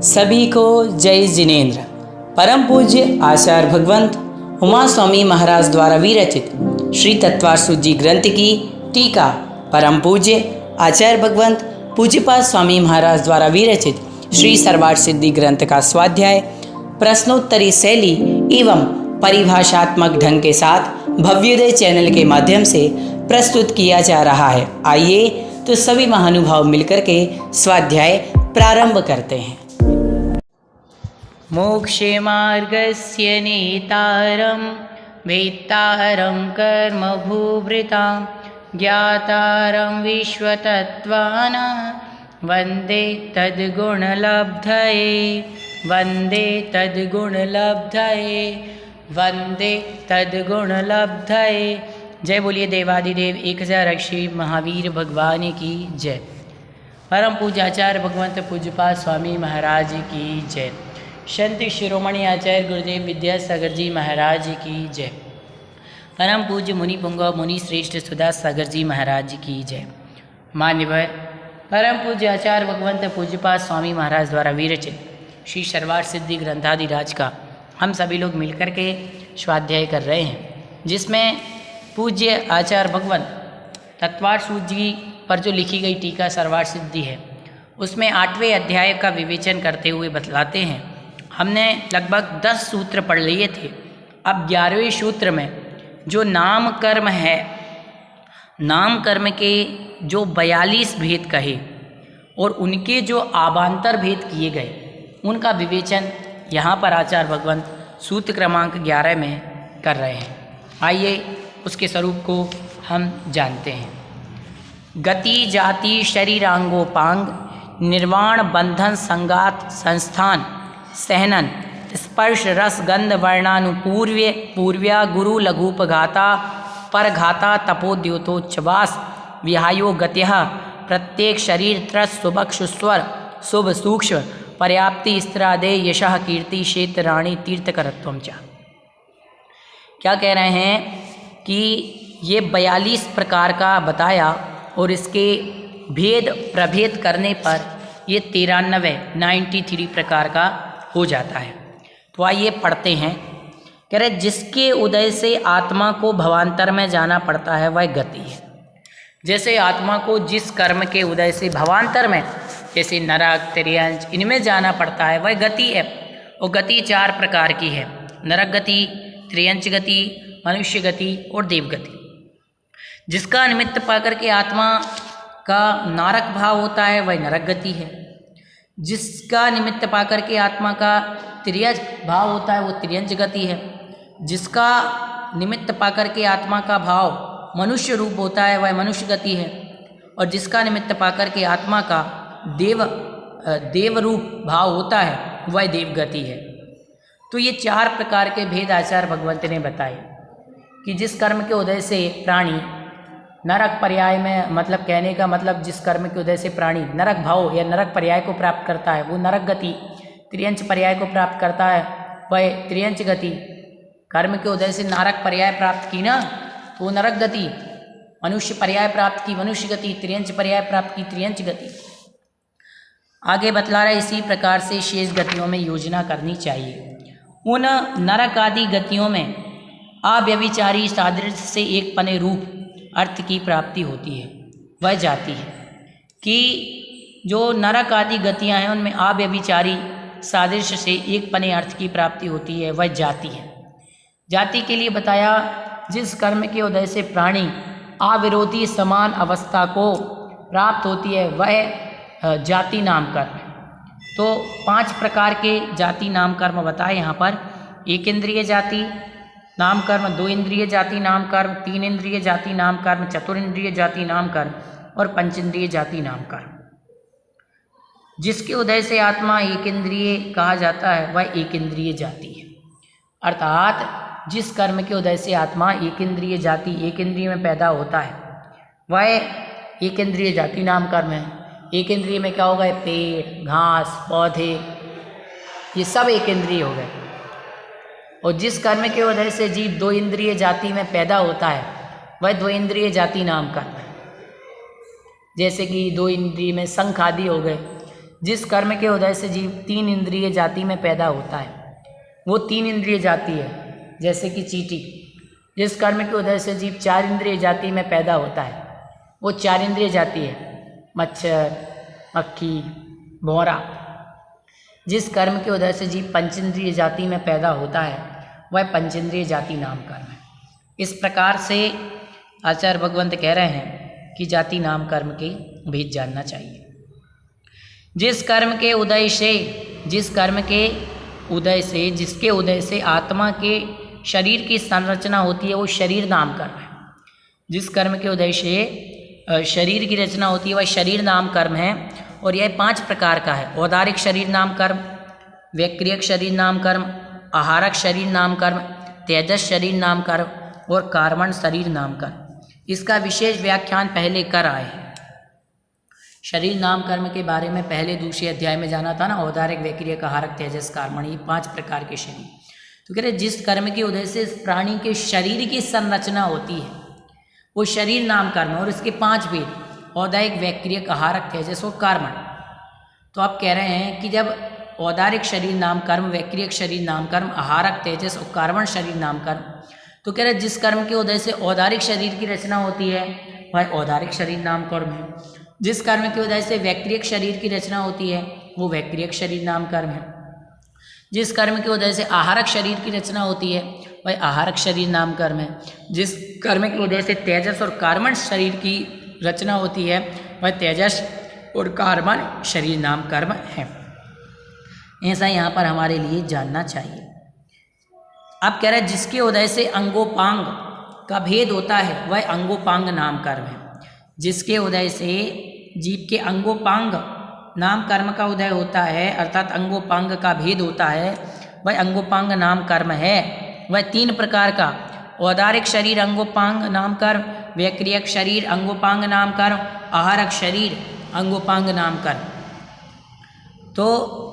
सभी को जय जिनेन्द्र। परम पूज्य आचार्य भगवंत उमा स्वामी महाराज द्वारा विरचित श्री तत्वार्थ जी ग्रंथ की टीका परम पूज्य आचार्य भगवंत पूज्यपाद स्वामी महाराज द्वारा विरचित श्री सर्वार्थ सिद्धि ग्रंथ का स्वाध्याय प्रश्नोत्तरी शैली एवं परिभाषात्मक ढंग के साथ भव्योदय चैनल के माध्यम से प्रस्तुत किया जा रहा है। आइए तो सभी महानुभाव मिलकर के स्वाध्याय प्रारंभ करते हैं। मोक्षे मार्गस्य नेतारं वेत्तारं कर्मभूभृतां ज्ञातारं विश्वतत्त्वानां वन्दे तद्गुणलब्धये वन्दे तद्गुणलब्धये वन्दे तद्गुणलब्धये। जय बोलिए देवादिदेव 1000 श्री महावीर भगवान की जय। परम पूज्य आचार्य भगवंत पूज्यपाद स्वामी महाराज की जय। संत शिरोमणि आचार्य गुरुदेव विद्यासागर जी महाराज की जय। परम पूज्य मुनि पुंगव मुनि श्रेष्ठ सुधा सागर जी महाराज की जय। मान्यवर परम पूज्य आचार्य भगवंत पूज्यपाद स्वामी महाराज द्वारा विरचित श्री सर्वार्थ सिद्धि ग्रंथादिराज का हम सभी लोग मिलकर के स्वाध्याय कर रहे हैं, जिसमें पूज्य आचार्य भगवंत तत्वार्थ जी पर जो लिखी गई टीका सर्वार्थ सिद्धि है, उसमें 8वें अध्याय का विवेचन करते हुए बतलाते हैं। हमने लगभग 10 सूत्र पढ़ लिए थे। अब 11वें सूत्र में जो नाम कर्म है, नाम कर्म के जो 42 भेद कहे और उनके जो आबांतर भेद किए गए, उनका विवेचन यहाँ पर आचार्य भगवंत सूत्र क्रमांक 11 में कर रहे हैं। आइए उसके स्वरूप को हम जानते हैं। गति जाति शरीरांगोपांग निर्वाण बंधन संगात संस्थान सहनन स्पर्श रस गंध वर्णानुपूर्व्य पूर्व्या गुरु लघुपघाता परघाता तपोद्योतोच्छ्वास विहायो गत्यः प्रत्येक शरीर त्रस सुभक्षु स्वर शुभ सूक्ष्म पर्याप्ति स्त्रादे यशः कीर्ति क्षेत्र राणी तीर्थकरत्वम च। क्या कह रहे हैं कि ये 42 प्रकार का बताया और इसके भेद प्रभेद करने पर ये 93 प्रकार का हो जाता है। तो आइए पढ़ते हैं। कह रहे जिसके उदय से आत्मा को भवांतर में जाना पड़ता है वह गति है। जैसे आत्मा को जिस कर्म के उदय से भवांतर में, जैसे नरक तिर्यंच, इनमें जाना पड़ता है वह गति है। और गति 4 प्रकार की है, नरक गति, तिर्यंच गति, मनुष्य गति और देव गति। जिसका निमित्त पाकर के आत्मा का नारक भाव होता है वह नरक गति है। जिसका निमित्त पाकर के आत्मा का तिर्यंच भाव होता है वो तिर्यंच गति है। जिसका निमित्त पाकर के आत्मा का भाव मनुष्य रूप होता है वह मनुष्य गति है। और जिसका निमित्त पाकर के आत्मा का देव रूप भाव होता है वह देव गति है। तो ये 4 प्रकार के भेद आचार्य भगवंत ने बताए कि जिस कर्म के उदय से प्राणी नरक पर्याय में, मतलब कहने का मतलब जिस कर्म के उदय से प्राणी नरक भाव या नरक पर्याय को प्राप्त करता है वो नरक गति, त्रियंच पर्याय को प्राप्त करता है वह त्रियंच गति। कर्म के उदय से नारक पर्याय प्राप्त की ना तो वो नरक गति, मनुष्य पर्याय प्राप्त की मनुष्य गति, त्रियंच पर्याय प्राप्त की त्रियंच गति। आगे बतला रहा है इसी प्रकार से शेष गतियों में योजना करनी चाहिए। उन नरक आदि गतियों में अव्यभिचारी सादृश्य से एक पने रूप अर्थ की प्राप्ति होती है, वह जाति है। कि जो नरक आदि गतियां हैं उनमें अव्यभिचारी सादृश्य से एक पने अर्थ की प्राप्ति होती है, वह जाति है। जाति के लिए बताया जिस कर्म के उदय से प्राणी अविरोधी समान अवस्था को प्राप्त होती है वह जाति नाम कर्म है। तो 5 प्रकार के जाति नाम कर्म बताए यहाँ पर। 1 इंद्रिय जाति नाम कर्म, 2 इंद्रिय जाति नाम कर्म, 3 इंद्रिय जाति नाम कर्म, 4 इंद्रिय जाति नाम कर्म और 5 इंद्रिय जाति नाम कर्म। जिसके उदय से आत्मा 1 इंद्रिय कहा जाता है वह 1 इंद्रिय जाति है। अर्थात जिस कर्म के उदय से आत्मा 1 इंद्रिय जाति 1 इंद्रिय में पैदा होता है वह 1 इंद्रिय जाति नाम कर्म है। 1 इंद्रिय में क्या होगा? पेड़, घास, पौधे, ये सब 1 इंद्रिय हो गए। और जिस कर्म के वजह से जीव 2 इंद्रिय जाति में पैदा होता है वह 2 इंद्रिय जाति नाम कर्म है। जैसे कि 2 इंद्रिय में शंख आदि हो गए, जिस कर्म के उदय से जीव 3 इंद्रिय जाति में पैदा होता है वो 3 इंद्रिय जाति है। जैसे कि चींटी, जिस कर्म के उदय से जीव 4 इंद्रिय जाति में पैदा होता है वो 4 इंद्रिय जाति है। मच्छर, मक्खी, भौरा। जिस कर्म के उदय से जीव 5 इंद्रिय जाति में पैदा होता है वह 5 इंद्रिय जाति नाम कर्म है। इस प्रकार से आचार्य भगवंत कह रहे हैं कि जाति नाम कर्म के भेद जानना चाहिए। जिस कर्म के उदय से, जिस कर्म के उदय से, जिसके उदय से आत्मा के शरीर की संरचना होती है वो शरीर नाम कर्म है। जिस कर्म के उदय से शरीर की रचना होती है वह शरीर नाम कर्म है। और यह 5 प्रकार का है। औदारिक शरीर नाम कर्म, वैक्रियक शरीर नाम कर्म, आहारक शरीर नाम कर्म, तेजस शरीर नाम कर्म और कार्बन शरीर नाम कर्म। इसका विशेष व्याख्यान पहले कर आए हैं। शरीर नाम कर्म के बारे में पहले दूसरे अध्याय में जाना था ना, औदारिक, वैक्रियक, आहारक, तेजस, कार्बन, ये 5 प्रकार के शरीर। तो कह रहे जिस कर्म की उदय से प्राणी के शरीर की संरचना होती है वो शरीर नाम कर्म है। और इसके 5 भेद, औदारिक, वैक्रियक, आहारक, तेजस और कार्बन। तो आप कह रहे हैं कि जब औदारिक शरीर नाम कर्म, वैक्रियक शरीर नाम कर्म, आहारक, तेजस और कार्बन शरीर नाम कर्म, तो कह रहे जिस कर्म के उदय से औदारिक शरीर की रचना होती है वह औदारिक शरीर नाम कर्म है। जिस कर्म के उदय से वैक्रियक शरीर की रचना होती है वो वैक्रियक शरीर नाम कर्म है। जिस कर्म के उदय से आहारक शरीर की रचना होती है वह आहारक शरीर नाम कर्म है। जिस कर्म के उदय से तेजस और कार्बन शरीर की रचना होती है वह तेजस और कार्बन शरीर नाम कर्म है। ऐसा यहाँ पर हमारे लिए जानना चाहिए। अब कह रहे हैं जिसके उदय से अंगोपांग का भेद होता है वह अंगोपांग नाम कर्म है। जिसके उदय से जीव के अंगोपांग नाम कर्म का उदय होता है, अर्थात अंगोपांग का भेद होता है, वह अंगोपांग नाम कर्म है। वह 3 प्रकार का, औदारिक शरीर अंगोपांग नाम कर्म, वैक्रियक शरीर अंगोपांग नाम कर्म, आहारक शरीर अंगोपांग नाम कर्म। तो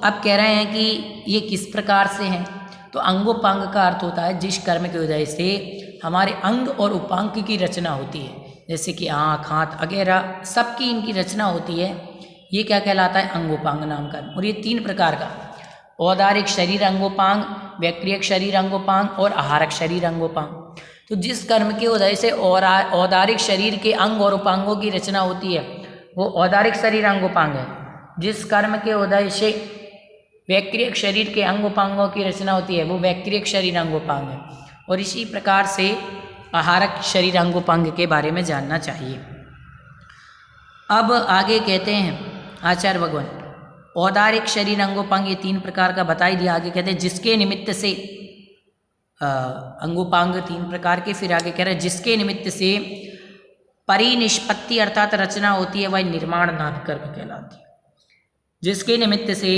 अब कह रहे हैं कि ये किस प्रकार से हैं। तो अंगोपांग का अर्थ होता है जिस कर्म के उदय से हमारे अंग और उपांग की रचना होती है, जैसे कि आँख, हाथ वगैरह सबकी इनकी रचना होती है, ये क्या कहलाता है, अंगोपांग नाम कर्म। और ये 3 प्रकार का, औदारिक शरीर अंगोपांग, वैक्रियक शरीर अंगोपांग और आहारक शरीर अंगोपांग। तो जिस कर्म के उदय से औदारिक शरीर के अंग और उपांगों की रचना होती है वो औदारिक शरीर अंगोपांग है। जिस कर्म के उदय से वैक्रियक शरीर के अंग उपांगों की रचना होती है वो वैक्रियक शरीर अंगोपांग है। और इसी प्रकार से आहारक शरीर अंगोपांग के बारे में जानना चाहिए। अब आगे कहते हैं आचार्य भगवान, औदारिक शरीर अंगोपांग ये 3 प्रकार का बता ही दिया। आगे कहते हैं जिसके निमित्त से अंगोपांग 3 प्रकार के, फिर आगे कह रहे हैं जिसके निमित्त से परिनिष्पत्ति अर्थात रचना होती है वह निर्माण नाम कर्म कहलाती है। जिसके निमित्त से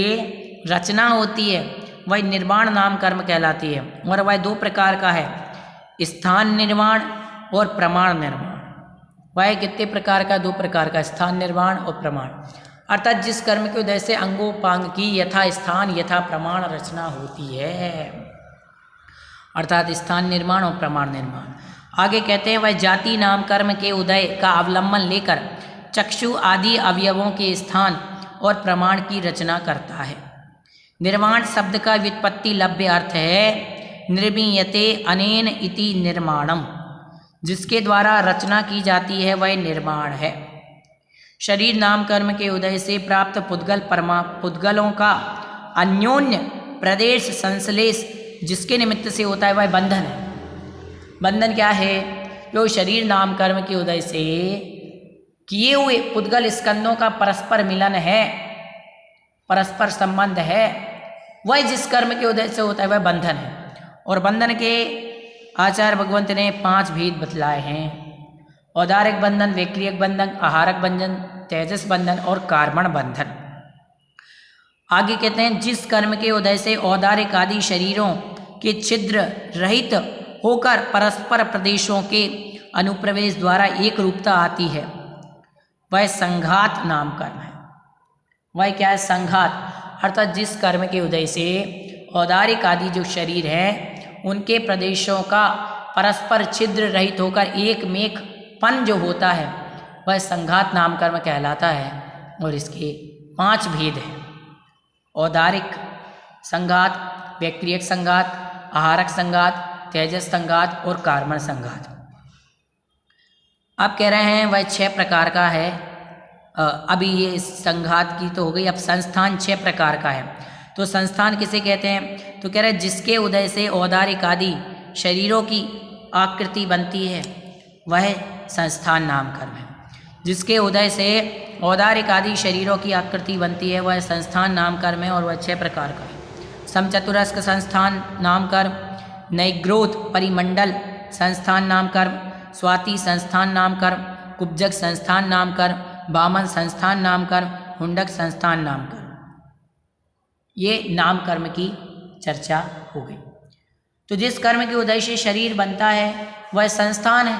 रचना होती है वह निर्माण नाम कर्म कहलाती है। और वह 2 प्रकार का है, स्थान निर्माण और प्रमाण निर्माण। वह कितने प्रकार का, 2 प्रकार का, स्थान निर्माण और प्रमाण। अर्थात जिस कर्म के उदय से अंगोपांग की यथा स्थान यथा प्रमाण रचना होती है, अर्थात स्थान निर्माण और प्रमाण निर्माण। आगे कहते हैं वह जाति नाम कर्म के उदय का अवलंबन लेकर चक्षु आदि अवयवों के स्थान और प्रमाण की रचना करता है। निर्माण शब्द का व्युत्पत्ति लभ्य अर्थ है निर्मीयते अनेन इति निर्माणम, जिसके द्वारा रचना की जाती है वह निर्माण है। शरीर नाम कर्म के उदय से प्राप्त पुद्गलों का अन्योन्य प्रदेश संश्लेष जिसके निमित्त से होता है वह बंधन है। बंधन क्या है, जो शरीर नाम कर्म के उदय से किए हुए पुद्गल स्कंदों का परस्पर मिलन है, परस्पर संबंध है, वह जिस कर्म के उदय से होता है वह बंधन है। और बंधन के आचार्य भगवंत ने 5 भेद बतलाए हैं, औदारिक बंधन, वैक्रियक बंधन, आहारक बंधन, तेजस बंधन और कार्बन बंधन। आगे कहते हैं जिस कर्म के उदय से औदारिक आदि शरीरों के छिद्र रहित होकर परस्पर प्रदेशों के अनुप्रवेश द्वारा एक रूपता आती है वह संघात नाम कर्म है। वह क्या है, संघात। अर्थात जिस कर्म के उदय से औदारिक आदि जो शरीर है उनके प्रदेशों का परस्पर छिद्र रहित होकर एक मेकपन जो होता है वह संघात नाम कर्म कहलाता है। और इसके 5 भेद हैं: औदारिक संघात, व्यक्रियक संघात, आहारक संघात, तेजस संघात और कार्बन संघात। अब कह रहे हैं वह 6 प्रकार का है। अभी ये संघात की तो हो गई, अब संस्थान 6 प्रकार का है। तो संस्थान किसे कहते हैं? तो कह रहे हैं जिसके उदय से औदारिक आदि शरीरों की आकृति बनती है वह संस्थान नाम कर्म है। जिसके उदय से औदारिक आदि शरीरों की आकृति बनती है वह संस्थान नाम कर्म है और वह 6 प्रकार का है। समचतुरस्क संस्थान नाम कर्म, नैग्रोध परिमंडल संस्थान नाम कर्म, स्वाति संस्थान नाम कर्म, कुब्जक संस्थान नाम कर्म, वामन संस्थान नाम कर्म, हुंडक संस्थान नाम कर्म। ये नाम कर्म की चर्चा हो गई। तो जिस कर्म के उदय से शरीर बनता है वह संस्थान है।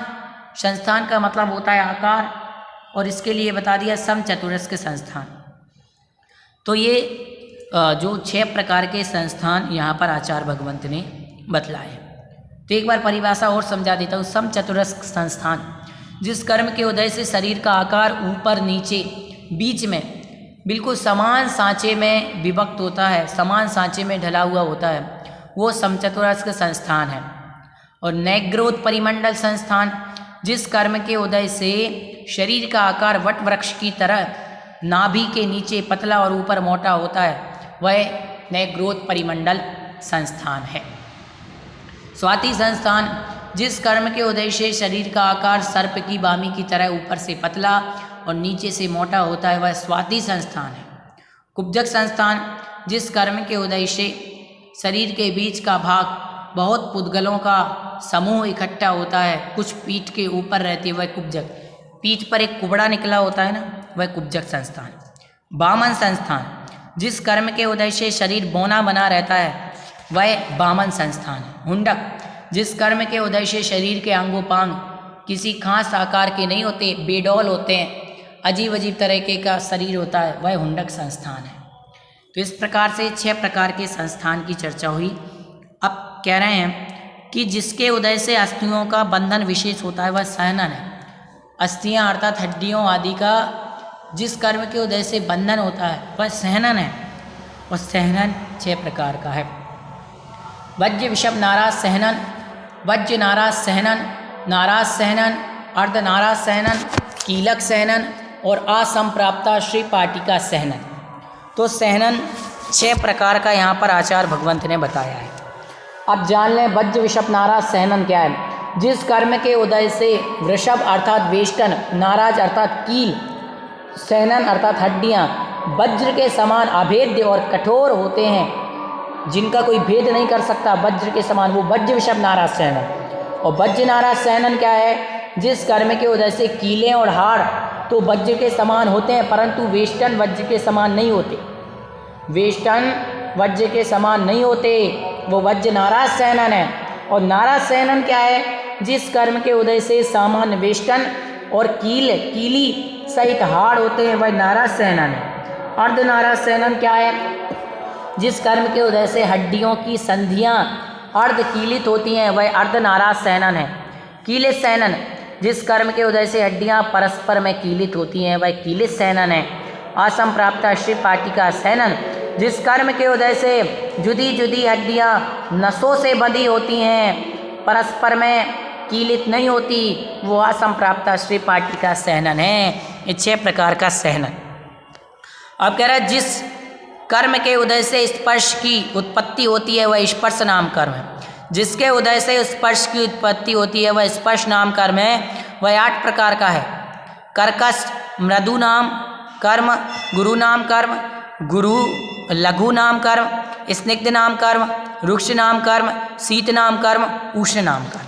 संस्थान का मतलब होता है आकार, और इसके लिए बता दिया समचतुरस्क संस्थान। तो ये जो 6 प्रकार के संस्थान यहाँ पर आचार्य भगवंत ने बतलाए। तो एक बार परिभाषा और समझा देता हूँ। समचतुरस्क संस्थान, जिस कर्म के उदय से शरीर का आकार ऊपर नीचे बीच में बिल्कुल समान सांचे में विभक्त होता है, समान सांचे में ढला हुआ होता है, वो समचतुरस्क संस्थान है। और नैग्रोध परिमंडल संस्थान, जिस कर्म के उदय से शरीर का आकार वट वृक्ष की तरह नाभि के नीचे पतला और ऊपर मोटा होता है, वह नैग्रोध परिमंडल संस्थान है। स्वाति संस्थान, जिस कर्म के उदय से शरीर का आकार सर्प की बामी की तरह ऊपर से पतला और नीचे से मोटा होता है, वह स्वाति संस्थान है। कुब्जक संस्थान, जिस कर्म के उदय से शरीर के बीच का भाग बहुत पुद्गलों का समूह इकट्ठा होता है, कुछ पीठ के ऊपर रहती है, वह कुब्जक। पीठ पर एक कुबड़ा निकला होता है ना, वह कुब्जक संस्थान। वामन संस्थान, जिस कर्म के उदय से शरीर बौना बना रहता है, वह वामन संस्थान है। हुंडक, जिस कर्म के उदय से शरीर के अंगोपांग किसी खास आकार के नहीं होते, बेडौल होते हैं, अजीब अजीब तरीके का शरीर होता है, वह हुंडक संस्थान है। तो इस प्रकार से 6 प्रकार के संस्थान की चर्चा हुई। अब कह रहे हैं कि जिसके उदय से अस्थियों का बंधन विशेष होता है वह सहनन है। अस्थियां अर्थात हड्डियों आदि का जिस कर्म के उदय से बंधन होता है वह सहनन है, और सहनन 6 प्रकार का है। वज्र विषम नाराज सहनन, वज्र नाराज सहनन, नाराज सहनन, अर्ध नाराज सहनन, कीलक सहनन और असंप्राप्ता श्री पाटिका सहनन। तो सहनन 6 प्रकार का यहाँ पर आचार्य भगवंत ने बताया है। अब जान लें वज्र विषम नाराज सहनन क्या है। जिस कर्म के उदय से वृषभ अर्थात वेष्टन, नाराज अर्थात कील, सहनन अर्थात हड्डियाँ वज्र के समान अभेद्य और कठोर होते हैं, जिनका कोई भेद नहीं कर सकता, वज्र के समान, वो वज्र विषम नाराज सहनन। और वज्र नाराज सहनन क्या है? जिस कर्म के उदय से कीलें और हाड़ तो वज्र के समान होते हैं, परंतु वेष्टन वज्र के समान नहीं होते। वेष्टन वज्र के समान नहीं होते, वो वज्र नाराज सहनन है। और नाराज सहनन क्या है? जिस कर्म के उदय से सामान्य वेष्टन और कीली सहित हाड़ होते हैं, वह नाराज सहनन है। अर्ध नाराज सहनन क्या है? जिस कर्म के उदय से हड्डियों की संधियां अर्ध कीलित होती हैं, वह अर्ध नाराज सहनन है। कीलित सहनन, जिस कर्म के उदय से हड्डियां परस्पर में कीलित होती हैं, वह कीलित सहनन है। असंप्राप्ता श्री पाटिका सहनन, जिस कर्म के उदय से जुदी जुदी हड्डियां नसों से बंधी होती हैं, परस्पर में कीलित नहीं होती, वो असंप्राप्ता श्री पाटिका सहनन है। ये 6 प्रकार का सहनन। अब कह रहा है जिस कर्म के उदय से स्पर्श की उत्पत्ति होती है वह स्पर्श नाम कर्म है। जिसके उदय से स्पर्श की उत्पत्ति होती है वह स्पर्श नाम कर्म है। वह 8 प्रकार का है। कर्कश मृदु नाम कर्म, गुरु नाम कर्म, गुरु लघु नाम कर्म, स्निग्ध नाम कर्म, रुक्ष नाम कर्म, शीत नाम कर्म, उष्ण नाम कर्म।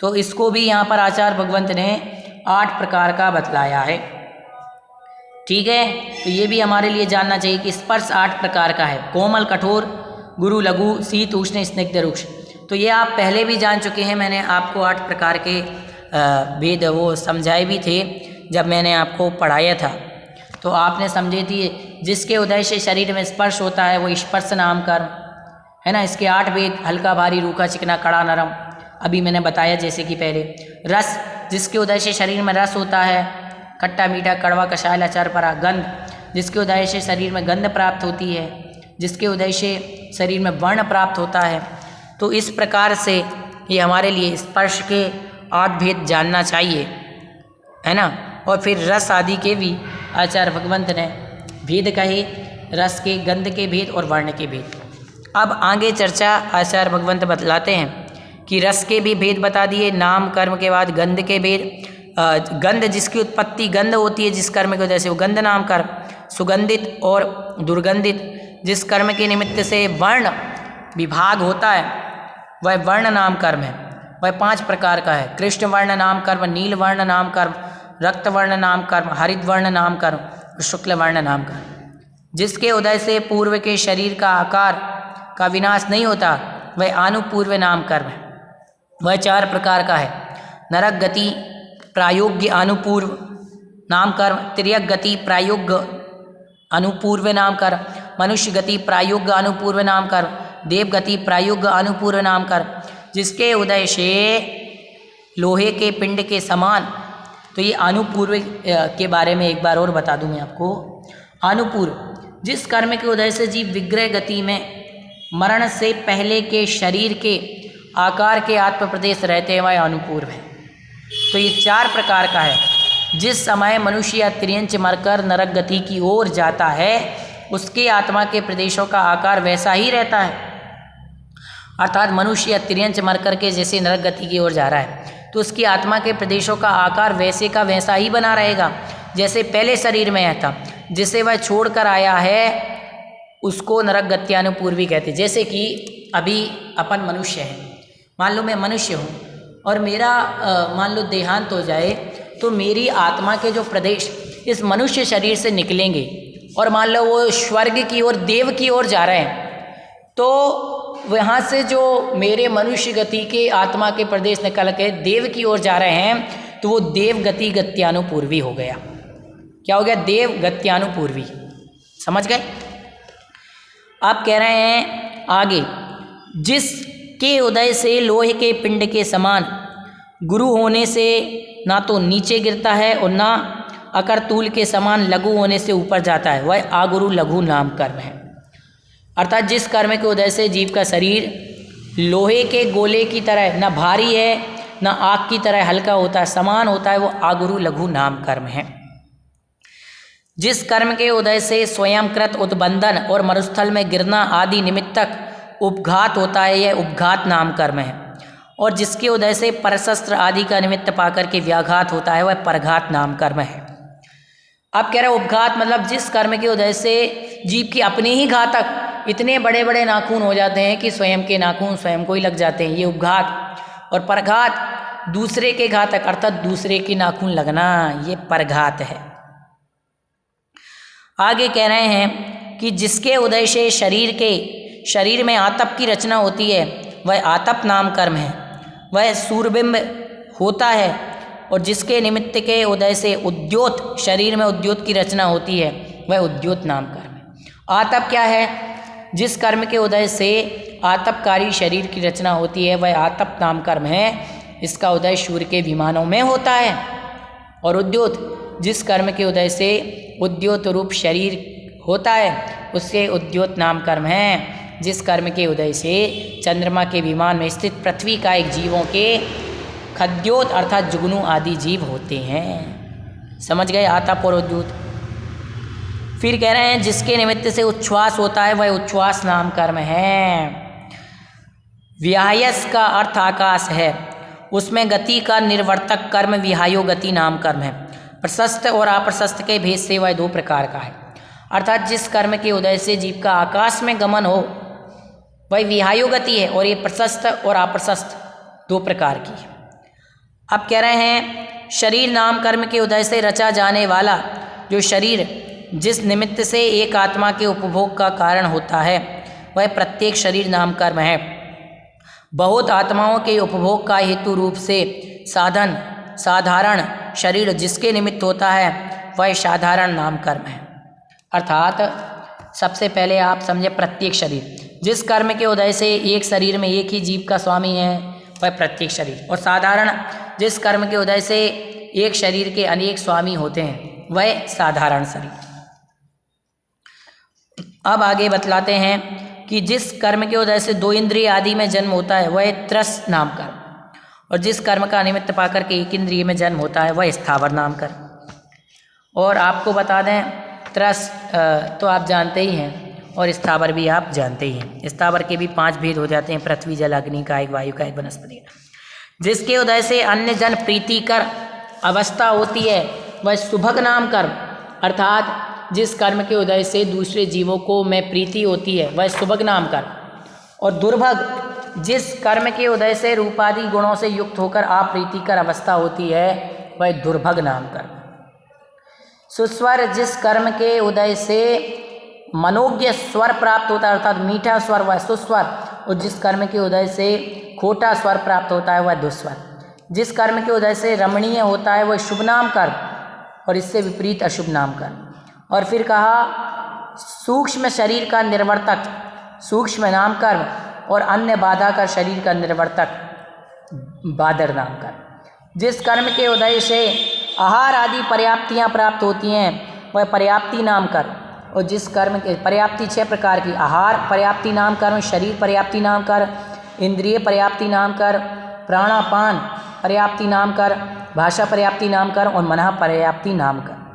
तो इसको भी यहाँ पर आचार्य भगवंत ने 8 प्रकार का बतलाया है। ठीक है, तो ये भी हमारे लिए जानना चाहिए कि स्पर्श 8 प्रकार का है। कोमल, कठोर, गुरु, लघु, शीत, उष्ण, स्निग्ध, रुक्ष। तो ये आप पहले भी जान चुके हैं। मैंने आपको 8 प्रकार के भेद वो समझाए भी थे जब मैंने आपको पढ़ाया था, तो आपने समझे थी। जिसके उदय से शरीर में स्पर्श होता है वो स्पर्श नाम कर्म है ना। इसके 8 भेद: हल्का, भारी, रूखा, चिकना, कड़ा, नरम। अभी मैंने बताया जैसे कि पहले। रस, जिसके उदय से शरीर में रस होता है, खट्टा, मीठा, कड़वा, कषाय, अचार, परा। गंध, जिसके उदय से शरीर में गंध प्राप्त होती है, जिसके उदय से शरीर में वर्ण प्राप्त होता है। तो इस प्रकार से ये हमारे लिए स्पर्श के 8 भेद जानना चाहिए, है ना। और फिर रस आदि के भी आचार्य भगवंत ने भेद कहे, रस के, गंध के भेद और वर्ण के भेद। अब आगे चर्चा आचार्य भगवंत बतलाते हैं कि रस के भी भेद बता दिए, नाम कर्म के बाद गंध के भेद। गंध जिसकी उत्पत्ति गंध होती है, जिस कर्म की वजह से वो गंध नाम कर्म। सुगंधित और दुर्गंधित, जिस कर्म के निमित्त से वर्ण विभाग होता है वह वर्ण नाम कर्म है। वह 5 प्रकार का है। कृष्ण वर्ण नाम कर्म, नील वर्ण नाम कर्म, रक्त वर्ण नाम कर्म, हरित वर्ण नाम कर्म, शुक्ल वर्ण नाम कर्म। जिसके उदय से पूर्व के शरीर का आकार का विनाश नहीं होता वह अनुपूर्व नाम कर्म है। वह 4 प्रकार का है। नरक गति प्रायोग्य अनुपूर्व नाम कर्म, तिर्यक गति प्रायोग्य अनुपूर्व नाम कर्म, मनुष्य गति प्रायोग्य अनुपूर्व नाम कर्म, देव गति प्रायोग्य अनुपूर्व नाम कर्म। जिसके उदय से लोहे के पिंड के समान, तो ये अनुपूर्व के बारे में एक बार और बता दूं मैं आपको। अनुपूर्व, जिस कर्म के उदय से जीव विग्रह गति में मरण से पहले के शरीर के आकार के आत्म प्रदेश रहते हैं वह अनुपूर्व है। तो ये 4 प्रकार का है। जिस समय मनुष्य या त्रियंच मरकर नरक गति की ओर जाता है उसके आत्मा के प्रदेशों का आकार वैसा ही रहता है। अर्थात मनुष्य या त्रियंच मरकर के जैसे नरक गति की ओर जा रहा है तो उसकी आत्मा के प्रदेशों का आकार वैसे का वैसा ही बना रहेगा जैसे पहले शरीर में था। जिसे वह छोड़कर आया है उसको नरक गत्यानुपूर्वी कहते। जैसे कि अभी अपन मनुष्य हैं, मान लो मैं मनुष्य हूँ और मेरा मान लो देहांत हो जाए तो मेरी आत्मा के जो प्रदेश इस मनुष्य शरीर से निकलेंगे और मान लो वो स्वर्ग की ओर, देव की ओर जा रहे हैं, तो वहाँ से जो मेरे मनुष्य गति के आत्मा के प्रदेश निकल के देव की ओर जा रहे हैं तो वो देव गति गत्यानुपूर्वी हो गया। क्या हो गया? देव गत्यानुपूर्वी। समझ गए? आप कह रहे हैं आगे, जिसके उदय से लोहे के पिंड के समान गुरु होने से ना तो नीचे गिरता है और ना अकरतूल के समान लघु होने से ऊपर जाता है, वह आगुरु लघु नाम कर्म है। अर्थात जिस कर्म के उदय से जीव का शरीर लोहे के गोले की तरह न भारी है न आग की तरह हल्का होता है, समान होता है, वो आगुरु लघु नाम कर्म है। जिस कर्म के उदय से स्वयंकृत उद्बंधन और मरुस्थल में गिरना आदि निमित्तक उपघात होता है, यह उपघात नाम कर्म है। और जिसके उदय से परशस्त्र आदि का निमित्त पाकर के व्याघात होता है, वह परघात नाम कर्म है। अब कह रहे उपघात मतलब जिस कर्म के उदय से जीव की अपने ही घातक इतने बड़े बड़े नाखून हो जाते हैं कि स्वयं के नाखून स्वयं को ही लग जाते हैं, ये उपघात। और परघात दूसरे के घातक अर्थात दूसरे के नाखून लगना, ये परघात है। आगे कह रहे हैं कि जिसके उदय से शरीर में आतप की रचना होती है वह आतप नाम कर्म है, वह सूर्यबिंब होता है। और जिसके निमित्त के उदय से उद्योत, शरीर में उद्योत की रचना होती है, वह उद्योत नाम कर्म है। आतप क्या है? जिस कर्म के उदय से आतपकारी शरीर की रचना होती है वह आतप नाम कर्म है। इसका उदय सूर्य के विमानों में होता है। और उद्योत, जिस कर्म के उदय से उद्योत रूप शरीर होता है उससे उद्योत नाम कर्म है। जिस कर्म के उदय से चंद्रमा के विमान में स्थित पृथ्वी का एक जीवों के खद्योत अर्थात जुगनू आदि जीव होते हैं। समझ गए? आतप और उद्योत। फिर कह रहे हैं जिसके निमित्त से उच्छ्वास होता है वह उच्छ्वास नाम कर्म है। विहायस का अर्थ आकाश है, उसमें गति का निर्वर्तक कर्म विहायो गति नाम कर्म है। प्रशस्त और अप्रशस्त के भेद से वह 2 प्रकार का है। अर्थात जिस कर्म के उदय से जीव का आकाश में गमन हो वह विहायो गति है, और ये प्रशस्त और अप्रशस्त 2 प्रकार की है। अब कह रहे हैं शरीर नाम कर्म के उदय से रचा जाने वाला जो शरीर जिस निमित्त से एक आत्मा के उपभोग का कारण होता है वह प्रत्येक शरीर नाम कर्म है। बहुत आत्माओं के उपभोग का हेतु रूप से साधारण शरीर जिसके निमित्त होता है वह साधारण नाम कर्म है। अर्थात सबसे पहले आप समझे प्रत्येक शरीर, जिस कर्म के उदय से एक शरीर में एक ही जीव का स्वामी है वह प्रत्येक शरीर। और साधारण, जिस कर्म के उदय से एक शरीर के अनेक स्वामी होते हैं वह साधारण शरीर। अब आगे बतलाते हैं कि जिस कर्म के उदय से 2 इंद्रिय आदि में जन्म होता है वह त्रस नाम कर्म, और जिस कर्म का निमित्त पाकर के 1 इंद्रिय में जन्म होता है वह स्थावर नाम कर्म। और आपको बता दें, त्रस तो आप जानते ही हैं और स्थावर भी आप जानते ही हैं। स्थावर के भी 5 भेद हो जाते हैं, पृथ्वी, जल, अग्नि, कायिक, वायु, कायिक, वनस्पति। जिसके उदय से अन्य जन प्रीतिकर अवस्था होती है वह सुभग नाम कर्म, अर्थात जिस कर्म के उदय से दूसरे जीवों को में प्रीति होती है वह सुभग नाम कर्म। और दुर्भग, जिस कर्म के उदय से रूपादि गुणों से युक्त होकर अप्रीतिकर अवस्था होती है वह दुर्भग नाम कर्म। सुस्वर, जिस कर्म के उदय से मनोज्ञ स्वर प्राप्त होता है अर्थात मीठा स्वर वह सुस्वर, और जिस कर्म के उदय से खोटा स्वर प्राप्त होता है वह दुस्वर। जिस कर्म के उदय से रमणीय होता है वह शुभ नाम कर्म, और इससे विपरीत अशुभ नाम कर्म। और फिर कहा सूक्ष्म शरीर का निर्वर्तक सूक्ष्म नाम कर्म, और अन्य बाधा का शरीर का निर्वर्तक बादर नाम कर्म। जिस कर्म के उदय से आहार आदि पर्याप्तियाँ प्राप्त होती हैं वह पर्याप्ति नाम कर्म, और जिस कर्म के पर्याप्ति 6 प्रकार की, आहार पर्याप्ति नाम कर्म, शरीर पर्याप्ति नाम कर्म, इंद्रिय पर्याप्ति नाम कर्म, प्राणापान पर्याप्ति नाम कर्म, भाषा पर्याप्ति नाम कर्म और मनः पर्याप्ति नाम कर्म।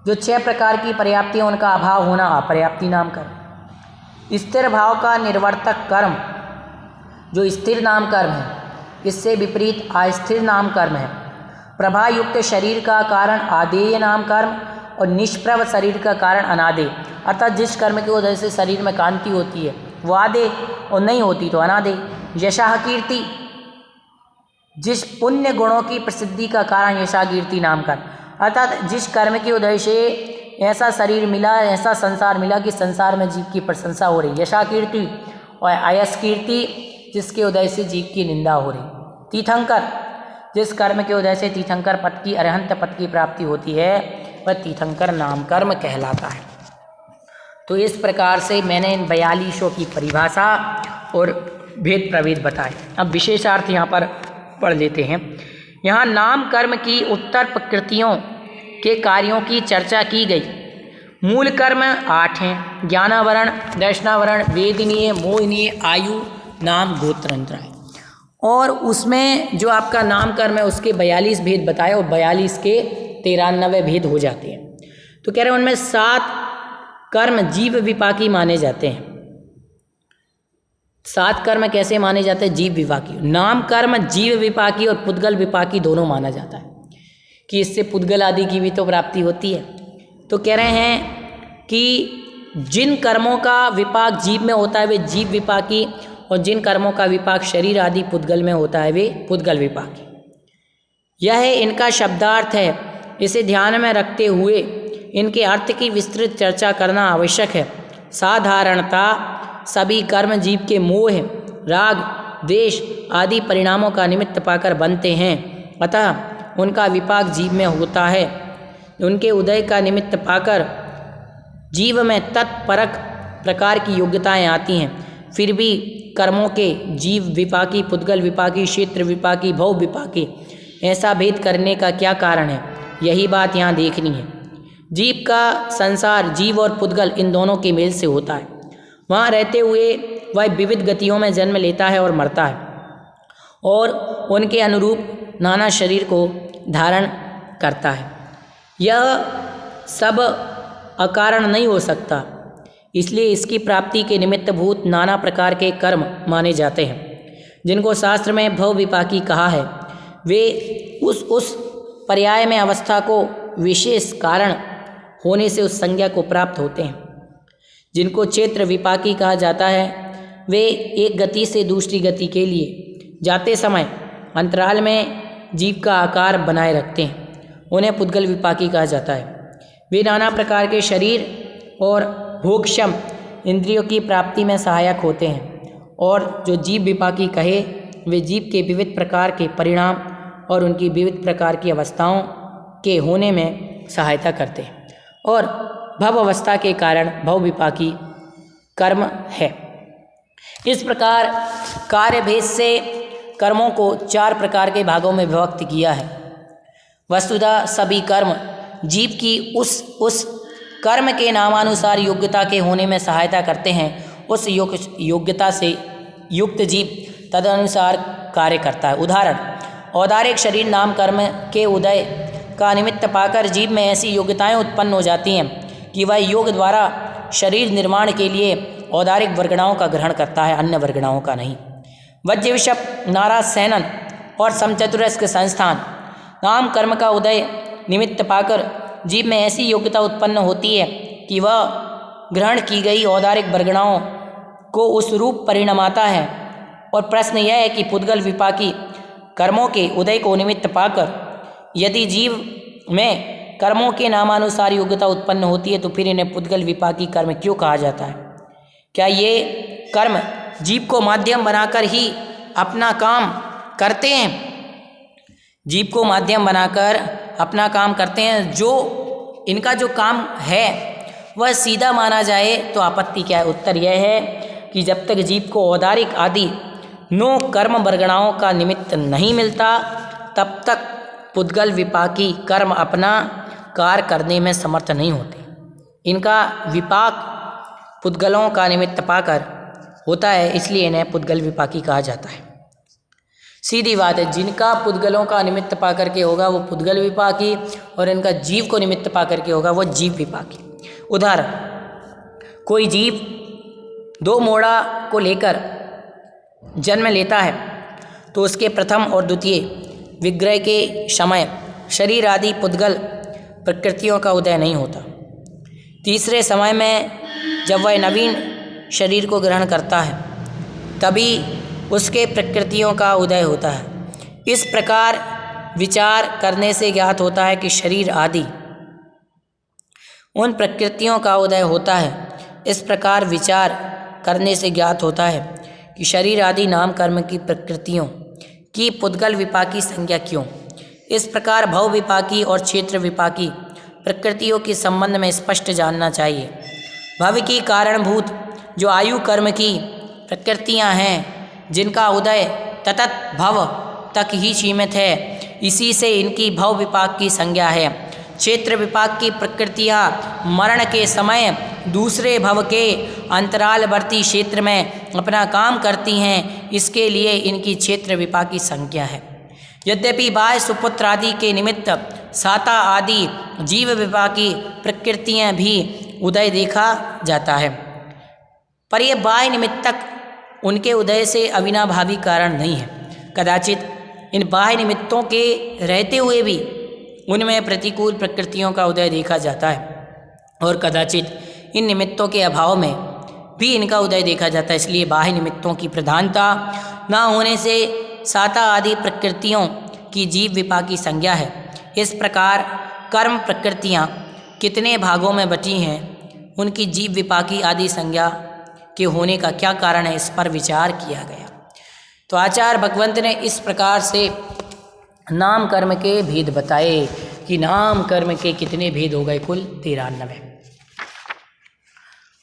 जो 6 प्रकार की पर्याप्ति है उनका अभाव होना अपर्याप्ति नाम कर्म। स्थिर भाव का निर्वर्तक कर्म जो स्थिर नाम कर्म है, इससे विपरीत अस्थिर नाम कर्म है। प्रभा युक्त शरीर का कारण आदेय नाम कर्म, और निष्प्रभ शरीर का कारण अनादेय, अर्थात जिस कर्म के उदय से शरीर में कांति होती है वो आदेय और नहीं होती तो अनादेय। यशः कीर्ति, जिस पुण्य गुणों की प्रसिद्धि का कारण यशः कीर्ति नाम कर्म, अर्थात जिस कर्म के उदय से ऐसा शरीर मिला, ऐसा संसार मिला कि संसार में जीव की प्रशंसा हो रही, यशः कीर्ति। और आयस कीर्ति, जिसके उदय से जीव की निंदा हो रही। तीर्थंकर, जिस कर्म के उदय से तीर्थंकर पद की अरहंत पद की प्राप्ति होती है वह तीर्थंकर नाम कर्म कहलाता है। तो इस प्रकार से मैंने इन 42 की परिभाषा और भेद प्रभेद बताए। अब विशेषार्थ यहाँ पर पढ़ लेते हैं। यहाँ नाम कर्म की उत्तर प्रकृतियों के कार्यों की चर्चा की गई। मूल कर्म 8 हैं, ज्ञानावरण, दर्शनावरण, वेदनीय, मोहनीय, आयु, नाम, गोत्र, और उसमें जो आपका नाम कर्म है उसके 42 भेद बताए और 42 के 93 भेद हो जाते हैं। तो कह रहे हैं उनमें 7 कर्म जीव विपाकी माने जाते हैं। 7 कर्म कैसे माने जाते हैं? जीव विपाकी। नाम कर्म जीव विपाकी और पुद्गल विपाकी दोनों माना जाता है कि इससे पुद्गल आदि की भी तो प्राप्ति होती है। तो कह रहे हैं कि जिन कर्मों का विपाक जीव में होता है वे जीव विपाकी, और जिन कर्मों का विपाक शरीर आदि पुद्गल में होता है वे पुद्गल विपाकी। यह इनका शब्दार्थ है। इसे ध्यान में रखते हुए इनके अर्थ की विस्तृत चर्चा करना आवश्यक है। साधारणता सभी कर्म जीव के मोह, राग, द्वेष आदि परिणामों का निमित्त पाकर बनते हैं, अतः उनका विपाक जीव में होता है। उनके उदय का निमित्त पाकर जीव में तत्परक प्रकार की योग्यताएं आती हैं। फिर भी कर्मों के जीव विपाकी, पुद्गल विपाकी, क्षेत्र विपाकी, भव विपाकी ऐसा भेद करने का क्या कारण है, यही बात यहाँ देखनी है। जीव का संसार जीव और पुद्गल इन दोनों के मेल से होता है। वहाँ रहते हुए वह विविध गतियों में जन्म लेता है और मरता है, और उनके अनुरूप नाना शरीर को धारण करता है। यह सब अकारण नहीं हो सकता, इसलिए इसकी प्राप्ति के निमित्त भूत नाना प्रकार के कर्म माने जाते हैं। जिनको शास्त्र में भव विपाकी कहा है वे उस पर्याय में अवस्था को विशेष कारण होने से उस संज्ञा को प्राप्त होते हैं। जिनको क्षेत्र विपाकी कहा जाता है वे एक गति से दूसरी गति के लिए जाते समय अंतराल में जीव का आकार बनाए रखते हैं, उन्हें पुद्गल विपाकी कहा जाता है। वे नाना प्रकार के शरीर और भोगक्षम इंद्रियों की प्राप्ति में सहायक होते हैं, और जो जीव विपाकी कहे वे जीव के विविध प्रकार के परिणाम और उनकी विविध प्रकार की अवस्थाओं के होने में सहायता करते हैं, और भव अवस्था के कारण भव विपाकी कर्म है। इस प्रकार कार्य भेद से कर्मों को 4 प्रकार के भागों में विभक्त किया है। वस्तुतः सभी कर्म जीव की उस कर्म के नामानुसार योग्यता के होने में सहायता करते हैं, उस योग्यता से युक्त जीव तदनुसार कार्य करता है। उदाहरण, औदारिक शरीर नाम कर्म के उदय का निमित्त पाकर जीव में ऐसी योग्यताएं उत्पन्न हो जाती हैं कि वह योग द्वारा शरीर निर्माण के लिए औदारिक वर्गणाओं का ग्रहण करता है, अन्य वर्गणाओं का नहीं। वज्र विषप, नाराज सैनन और समचतुरस्क के संस्थान नाम कर्म का उदय निमित्त पाकर जीव में ऐसी योग्यता उत्पन्न होती है कि वह ग्रहण की गई औदारिक वर्गणाओं को उस रूप परिणमाता है। और प्रश्न यह है कि पुद्गल विपाकी कर्मों के उदय को निमित्त पाकर यदि जीव में कर्मों के नामानुसार योग्यता उत्पन्न होती है तो फिर इन्हें पुद्गल विपाकी कर्म क्यों कहा जाता है? क्या ये कर्म जीव को माध्यम बनाकर ही अपना काम करते हैं? जीव को माध्यम बनाकर अपना काम करते हैं। जो इनका जो काम है वह सीधा माना जाए तो आपत्ति क्या है? उत्तर यह है कि जब तक जीव को औदारिक आदि 9 कर्म वर्गणाओं का निमित्त नहीं मिलता तब तक पुद्गल विपाकी कर्म अपना कार्य करने में समर्थ नहीं होते। इनका विपाक पुद्गलों का निमित्त पाकर होता है, इसलिए इन्हें पुद्गल विपाकी कहा जाता है। सीधी बात है, जिनका पुद्गलों का निमित्त पाकर के होगा वो पुद्गल विपाकी और इनका जीव को निमित्त पाकर के होगा वो जीव विपाकी। उदाहरण, कोई जीव 2 मोड़ा को लेकर जन्म लेता है तो उसके प्रथम और द्वितीय विग्रह के समय शरीर आदि पुद्गल प्रकृतियों का उदय नहीं होता। तीसरे समय में जब वह नवीन शरीर को ग्रहण करता है तभी उसके प्रकृतियों का उदय होता है। इस प्रकार विचार करने से ज्ञात होता है कि शरीर आदि उन प्रकृतियों का उदय होता है। इस प्रकार विचार करने से ज्ञात होता है कि शरीर आदि नाम कर्म की प्रकृतियों की पुद्गल विपाकी संज्ञा क्यों। इस प्रकार भव विपाकी और क्षेत्र विपाकी प्रकृतियों के संबंध में स्पष्ट जानना चाहिए। भव की कारणभूत जो आयु कर्म की प्रकृतियां हैं जिनका उदय ततत भव तक ही सीमित है, इसी से इनकी भव विपाक की संज्ञा है। क्षेत्र विपाक की प्रकृतियां मरण के समय दूसरे भव के अंतरालवर्ती क्षेत्र में अपना काम करती हैं, इसके लिए इनकी क्षेत्र विपाकी संज्ञा है। यद्यपि बाह्य सुपुत्र आदि के निमित्त साता आदि जीव विपाकी प्रकृतियां भी उदय देखा जाता है, पर यह बाह्य निमित्तक उनके उदय से अविनाभावी कारण नहीं है। कदाचित इन बाह्य निमित्तों के रहते हुए भी उनमें प्रतिकूल प्रकृतियों का उदय देखा जाता है और कदाचित इन निमित्तों के अभाव में भी इनका उदय देखा जाता है। इसलिए बाह्य निमित्तों की प्रधानता न होने से साता आदि प्रकृतियों की जीव विपाकी संज्ञा है। इस प्रकार कर्म प्रकृतियाँ कितने भागों में बटी हैं, उनकी जीव विपाकी आदि संज्ञा के होने का क्या कारण है, इस पर विचार किया गया। तो आचार्य भगवंत ने इस प्रकार से नाम कर्म के भेद बताए कि नाम कर्म के कितने भेद हो गए, कुल 93।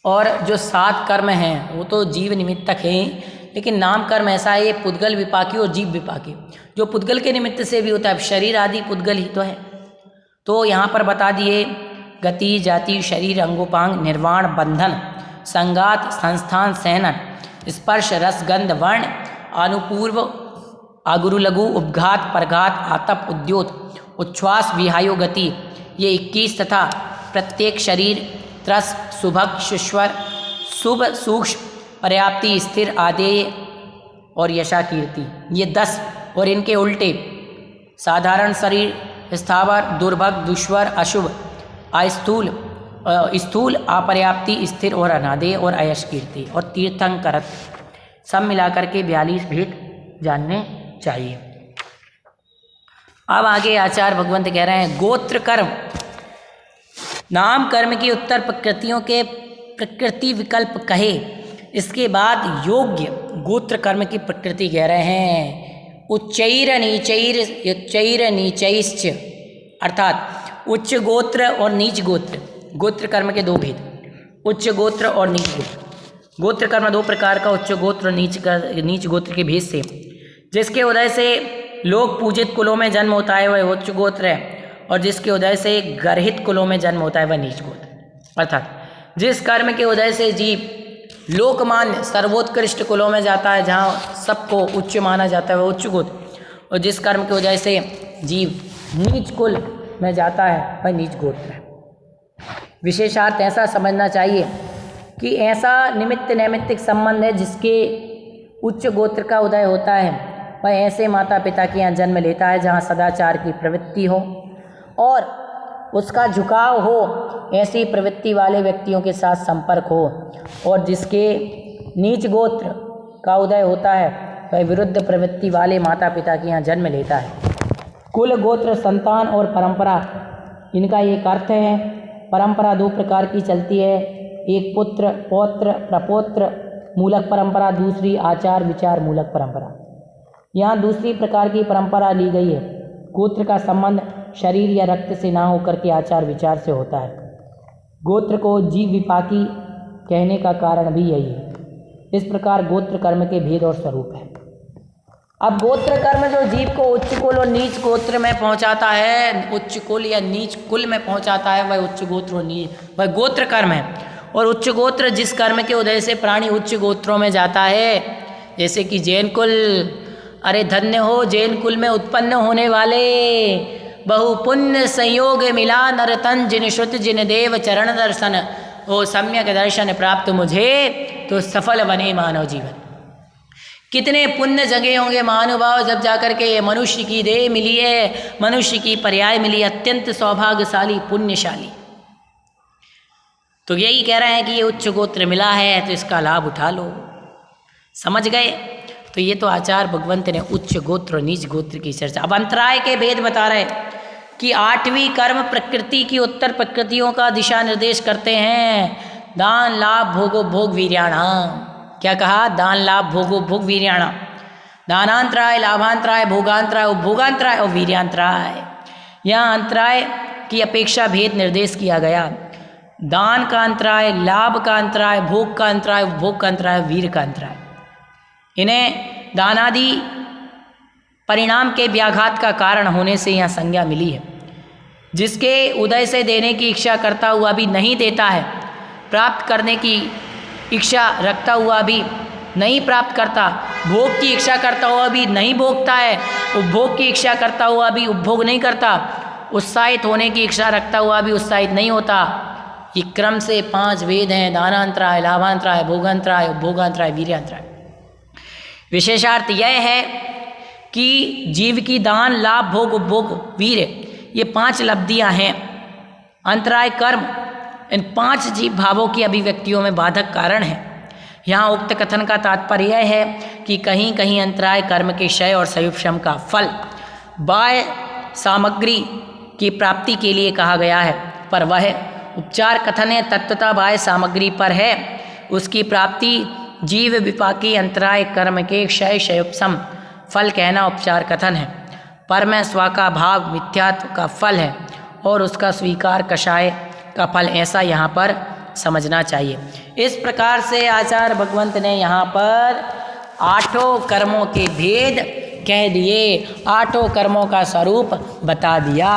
और जो 7 कर्म हैं वो तो जीव निमित्तक हैं, लेकिन नाम कर्म ऐसा है पुद्गल विपाकी और जीव विपाकी। जो पुद्गल के निमित्त से भी होता है, शरीर आदि पुद्गल ही तो है। तो यहाँ पर बता दिए गति, जाति, शरीर, अंगोपांग, निर्वाण, बंधन, संगात, संस्थान, सहनन, स्पर्श, रस, गंध, वर्ण, अनुपूर्व, आगुरु, लघु, उपघात, परघात, आतप, उद्योत, उच्छ्वास, विहायो, गति, ये 21 तथा प्रत्येक शरीर, त्रस, सुभग, सुश्वर, शुभ, सूक्ष्म, पर्याप्ति, स्थिर, आदेय और यशा, कीर्ति, ये 10 और इनके उल्टे साधारण शरीर, स्थावर, दुर्भग, दुश्वर, अशुभ, अस्थूल, स्थूल, अपर्याप्ति, स्थिर और अनादेय और अयश, कीर्ति और तीर्थंकरत, सब मिलाकर के 42 भेद जानने चाहिए। अब आगे आचार्य भगवंत कह रहे हैं गोत्र कर्म। नाम कर्म की उत्तर प्रकृतियों के प्रकृति विकल्प कहे, इसके बाद योग्य गोत्र कर्म की प्रकृति कह रहे हैं। उच्चैर नीचैश्च, अर्थात उच्च गोत्र और नीच गोत्र। गोत्र कर्म के 2 भेद, उच्च गोत्र और नीच गोत्र। गोत्र कर्म 2 प्रकार का, उच्च गोत्र और नीच गोत्र के भेद से जिसके उदय से लोक पूजित कुलों में जन्म होता है वह उच्च गोत्र है, और जिसके उदय से गर्हित कुलों में जन्म होता है वह नीच गोत्र। अर्थात जिस कर्म के उदय से जीव लोकमान्य सर्वोत्कृष्ट कुलों में जाता है, जहाँ सबको उच्च माना जाता है वह उच्च गोत्र, और जिस कर्म के वजह से जीव नीच कुल में जाता है वह नीच गोत्र है। विशेषार्थ ऐसा समझना चाहिए कि ऐसा निमित्त नैमित्तिक संबंध है जिसके उच्च गोत्र का उदय होता है वह ऐसे माता पिता के यहाँ जन्म लेता है जहाँ सदाचार की प्रवृत्ति हो और उसका झुकाव हो, ऐसी प्रवृत्ति वाले व्यक्तियों के साथ संपर्क हो, और जिसके नीच गोत्र का उदय होता है वह विरुद्ध प्रवृत्ति वाले माता पिता के यहाँ जन्म लेता है। कुल, गोत्र, संतान और परंपरा, इनका एक अर्थ है। परंपरा दो प्रकार की चलती है, एक पुत्र पौत्र प्रपौत्र मूलक परंपरा, दूसरी आचार विचार मूलक परंपरा। यहाँ दूसरी प्रकार की परंपरा ली गई है। गोत्र का संबंध शरीर या रक्त से ना होकर के आचार विचार से होता है। गोत्र को जीव विपाकी कहने का कारण भी यही है। इस प्रकार गोत्र कर्म के भेद और स्वरूप है। अब गोत्र कर्म जो जीव को उच्च कुल और नीच गोत्र में पहुंचाता है, उच्च कुल या नीच कुल में पहुंचाता है, वह उच्च गोत्र और नीच वह गोत्र कर्म है। और उच्च गोत्र जिस कर्म के उदय से प्राणी उच्च गोत्रों में जाता है, जैसे कि जैन कुल, अरे धन्य हो जैन कुल में उत्पन्न होने वाले, बहु पुण्य संयोग मिला नर तन, जिन श्रुत जिन देव चरण दर्शन, ओ सम्यक दर्शन प्राप्त मुझे, तो सफल बने मानव जीवन। कितने पुण्य जगह होंगे महानुभाव जब जाकर के ये मनुष्य की देह मिली है, मनुष्य की पर्याय मिली, अत्यंत सौभाग्यशाली पुण्यशाली। तो यही कह रहे हैं कि ये उच्च गोत्र मिला है तो इसका लाभ उठा लो। समझ गए? तो ये तो आचार्य भगवंत ने उच्च गोत्र और नीच गोत्र की चर्चा। अब अंतराय के भेद बता रहे कि 8वीं कर्म प्रकृति की उत्तर प्रकृतियों का दिशा निर्देश करते हैं। दान लाभ भोगो भोग वीर्याणाम। क्या कहा? दान लाभ भोगो भोग वीर्याणाम। दानांतराय, लाभांतराय, भोगांतराय, उपभोगांतराय और वीर्यांतराय। यहाँ अंतराय की अपेक्षा भेद निर्देश किया गया। दान का अंतराय, लाभ का अंतराय, भोग का अंतराय, उपभोग का अंतराय, वीर का अंतराय। इन्हें दानादि परिणाम के व्याघात का कारण होने से यहाँ संज्ञा मिली है। जिसके उदय से देने की इच्छा करता हुआ भी नहीं देता है, प्राप्त करने की इच्छा रखता हुआ भी नहीं प्राप्त करता, भोग की इच्छा करता हुआ भी नहीं भोगता है, उपभोग की इच्छा करता हुआ भी उपभोग नहीं करता, उत्साहित होने की इच्छा रखता हुआ भी उत्साहित नहीं होता। ये क्रम से 5 वेद हैं: दानांतराय, लाभांतराय, भोगांतराय, उपभोगांतराय, वीर्यांतराय। विशेषार्थ यह है कि जीव की दान, लाभ, भोग, उपभोग, वीर, ये 5 लब्धियां हैं। अंतराय कर्म इन 5 जीव भावों की अभिव्यक्तियों में बाधक कारण है। यहाँ उक्त कथन का तात्पर्य यह है कि कहीं कहीं अंतराय कर्म के क्षय और संयुपशम का फल बाह्य सामग्री की प्राप्ति के लिए कहा गया है, पर वह उपचार कथन है तत्वता बाह्य सामग्री पर है। उसकी प्राप्ति जीव विपाकी अंतराय कर्म के क्षय संयुपशम फल कहना उपचार कथन है। पर में स्व का भाव मिथ्यात्व का फल है और उसका स्वीकार कषाय का फल, ऐसा यहाँ पर समझना चाहिए। इस प्रकार से आचार्य भगवंत ने यहाँ पर 8 कर्मों के भेद कह दिए, 8 कर्मों का स्वरूप बता दिया।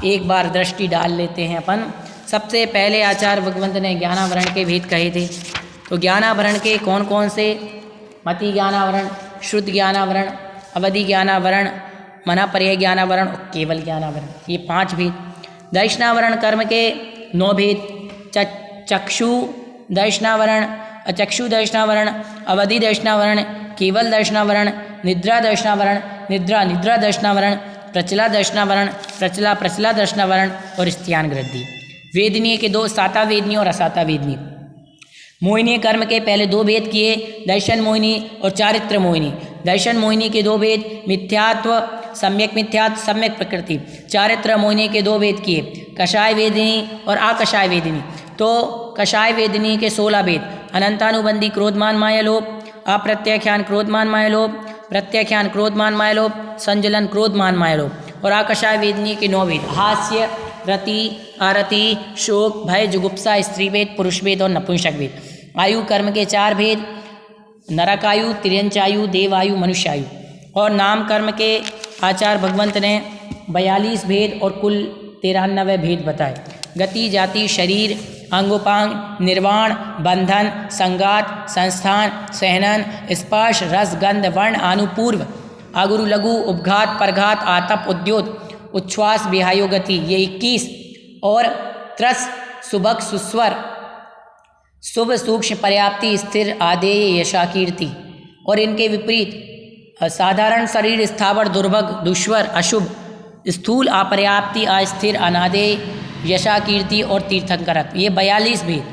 एक बार दृष्टि डाल लेते हैं अपन। सबसे पहले आचार्य भगवंत ने ज्ञानावरण के भेद कहे थे। तो ज्ञानावरण के कौन कौन से? मति ज्ञानावरण, शुद्ध ज्ञानावरण, अवधि ज्ञानावरण, मनापर्य ज्ञानावरण और केवल ज्ञानावरण, ये 5 भेद। दर्शनावरण कर्म के 9 भेद: चक्षु दर्शनावरण, अचक्षु दर्शनावरण, अवधि दर्शनावरण, केवल दर्शनावरण, निद्रा दर्शनावरण, निद्रा निद्रा दर्शनावरण, प्रचला दर्शनावरण, प्रचला प्रचला दर्शनावरण और स्त्यान गृद्धि। वेदनीय के 2 साता वेदनीय और असाता वेदनीय। मोहिनी कर्म के पहले 2 भेद किए, दर्शन मोहिनी और चारित्र मोहिनी। दर्शन मोहिनी के 2 भेद: मिथ्यात्व, सम्यक मिथ्यात्व, सम्यक प्रकृति। चारित्र मोहिनी के 2 भेद किए, कषाय वेदिनी और आकषाय वेदिनी। तो कषाय वेदिनी के 16 भेद: अनंतानुबंधी क्रोधमान मायालोभ, अप्रत्याख्यान क्रोधमान मायालोभ, प्रत्याख्यान क्रोधमान मायालोभ, संजलन क्रोधमान मायालोभ। और आकषाय वेदिनी के 9 भेद: हास्य, रति, आरति, शोक, भय, जुगुप्सा, स्त्री भेद, पुरुष भेद और नपुंसक भेद। आयु कर्म के 4 भेद: नरकायु, तिर्यंचायु, देवायु, मनुष्यायु। और नाम कर्म के आचार्य भगवंत ने 42 भेद और कुल 93 भेद बताए। गति, जाति, शरीर, अंगोपांग, निर्वाण, बंधन, संगात, संस्थान, सहनन, स्पर्श, रस, गंध, वर्ण, अनुपूर्व, अगुरु, लघु, उपघात, परघात, आतप, उद्योत, उच्छ्वास, विहायो गति, ये 21 और त्रस, सुबक, सुस्वर, शुभ, सूक्ष्म, पर्याप्ति, स्थिर, आदेय, यशाकीर्ति। और इनके विपरीत साधारण शरीर, स्थावर, दुर्भग, दुश्वर, अशुभ, स्थूल, अपर्याप्ति, अस्थिर, अनादेय, यशाकीर्ति और तीर्थंकरत्व, ये 42 भेद।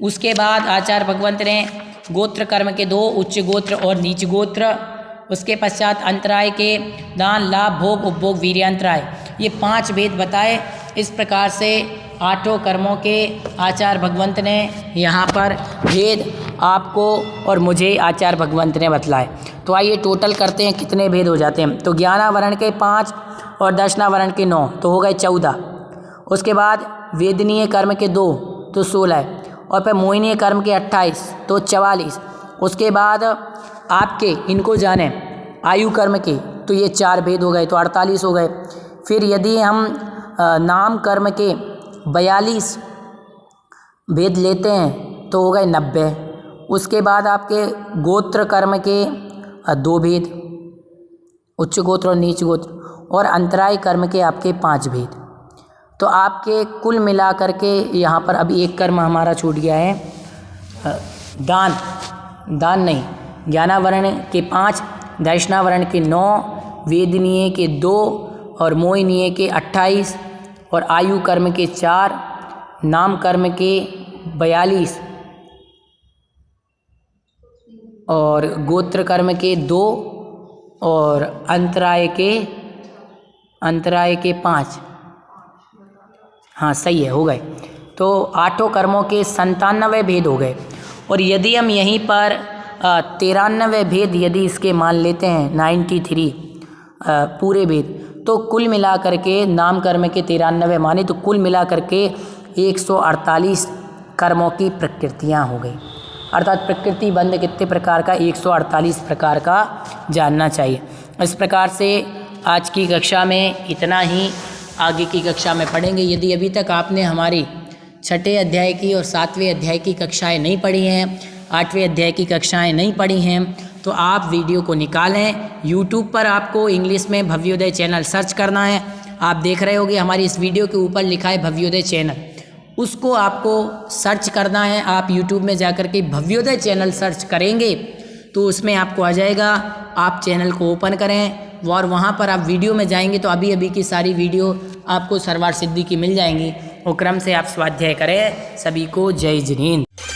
उसके बाद आचार्य भगवंत ने गोत्र कर्म के 2, उच्च गोत्र और नीच गोत्र। उसके पश्चात अंतराय के दान, लाभ, भोग, उपभोग, वीर्यांतराय, ये 5 भेद बताए। इस प्रकार से 8 कर्मों के आचार्य भगवंत ने यहाँ पर भेद आपको और मुझे आचार्य भगवंत ने बतलाए। तो आइए टोटल करते हैं कितने भेद हो जाते हैं। तो ज्ञानावरण के 5 और दर्शनावरण के 9, तो हो गए 14। उसके बाद वेदनीय कर्म के 2, तो 16, और फिर मोहिनीय कर्म के 28, तो 44। उसके बाद आपके इनको जाने आयु कर्म के, तो ये 4 भेद हो गए, तो 48 हो गए। फिर यदि हम नाम कर्म के 42 भेद लेते हैं तो हो गए 90। उसके बाद आपके गोत्र कर्म के 2 भेद, उच्च गोत्र और नीच गोत्र, और अंतराय कर्म के आपके 5 भेद। तो आपके कुल मिलाकर के यहाँ पर अभी एक कर्म हमारा छूट गया है, दान नहीं, ज्ञानावरण के 5, दर्शनावरण के 9, वेदनीय के 2 और मोहिनीय के 28 और आयु कर्म के 4, नाम कर्म के 42 और गोत्र कर्म के 2 और अंतराय के 5। हाँ सही है, हो गए। तो 8 कर्मों के 97 भेद हो गए। और यदि हम यहीं पर 93 भेद यदि इसके मान लेते हैं, 93 पूरे भेद, तो कुल मिला करके नाम कर्म के 93 माने, तो कुल मिला करके 148 कर्मों की प्रकृतियाँ हो गई। अर्थात प्रकृति बंध कितने प्रकार का, 148 प्रकार का जानना चाहिए। इस प्रकार से आज की कक्षा में इतना ही, आगे की कक्षा में पढ़ेंगे। यदि अभी तक आपने हमारी 6ठे अध्याय की और 7वें अध्याय की कक्षाएं नहीं पढ़ी हैं, 8वें अध्याय की कक्षाएं नहीं पढ़ी हैं, तो आप वीडियो को निकालें। यूट्यूब पर आपको इंग्लिश में भव्योदय चैनल सर्च करना है। आप देख रहे होंगे हमारी इस वीडियो के ऊपर लिखा है भव्योदय चैनल, उसको आपको सर्च करना है। आप यूट्यूब में जाकर के भव्योदय चैनल सर्च करेंगे तो उसमें आपको आ जाएगा। आप चैनल को ओपन करें और वहाँ पर आप वीडियो में जाएंगे तो अभी की सारी वीडियो आपको सर्वार्थ सिद्धि की मिल जाएंगी। और क्रम से आप स्वाध्याय करें। सभी को जय जिनेंद्र।